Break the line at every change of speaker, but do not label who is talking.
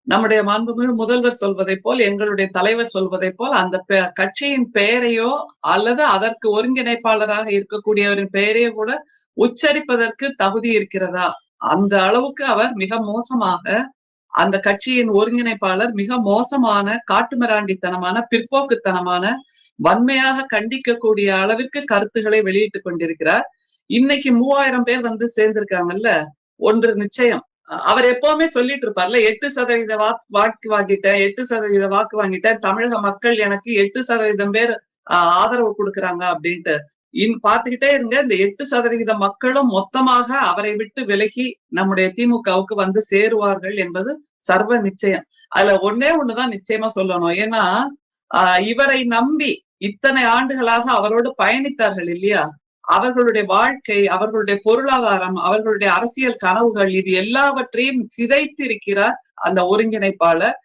நம்முடைய மாண்புமிகு முதல்வர் சொல்வதைப் போல், எங்களுடைய தலைவர் சொல்வதைப் போல், அந்த கட்சியின் பெயரையோ அல்லது அதற்கு ஒருங்கிணைப்பாளராக இருக்கக்கூடியவரின் பெயரையோ கூட உச்சரிப்பதற்கு தகுதி இருக்கிறதா? அந்த அளவுக்கு அவர் மிக மோசமாக அந்த கட்சியின் ஒருங்கிணைப்பாளர் மிக மோசமான, காட்டுமிராண்டித்தனமான, பிற்போக்குத்தனமான, வன்மையாக கண்டிக்கக்கூடிய அளவிற்கு கருத்துக்களை வெளியிட்டுக் கொண்டிருக்கிறார். இன்னைக்கு 3000 பேர் வந்து சேர்ந்திருக்காங்கல்ல, ஒன்று நிச்சயம். அவர் எப்பவுமே சொல்லிட்டு இருப்பார்ல, 8% வாக்கு வாங்கிட்டேன், 8% வாக்கு வாங்கிட்டேன், தமிழக மக்கள் எனக்கு 8% பேர் ஆதரவு கொடுக்கறாங்க அப்படின்ட்டு. பாத்துக்கிட்டே இருங்க, இந்த 8% மக்களும் மொத்தமாக அவரை விட்டு விலகி நம்முடைய திமுகவுக்கு வந்து சேருவார்கள் என்பது சர்வ நிச்சயம். அதுல ஒண்ணே ஒண்ணுதான் நிச்சயமா சொல்லணும். ஏன்னா இவரை நம்பி இத்தனை ஆண்டுகளாக அவரோடு பயணித்தார்கள் இல்லையா? அவர்களுடைய வாழ்க்கை, அவர்களுடைய பொருளாதாரம், அவர்களுடைய அரசியல் கனவுகள், இது எல்லாவற்றையும் சிதைத்து இருக்கிறார் அந்த ஒருங்கிணைப்பாளர்.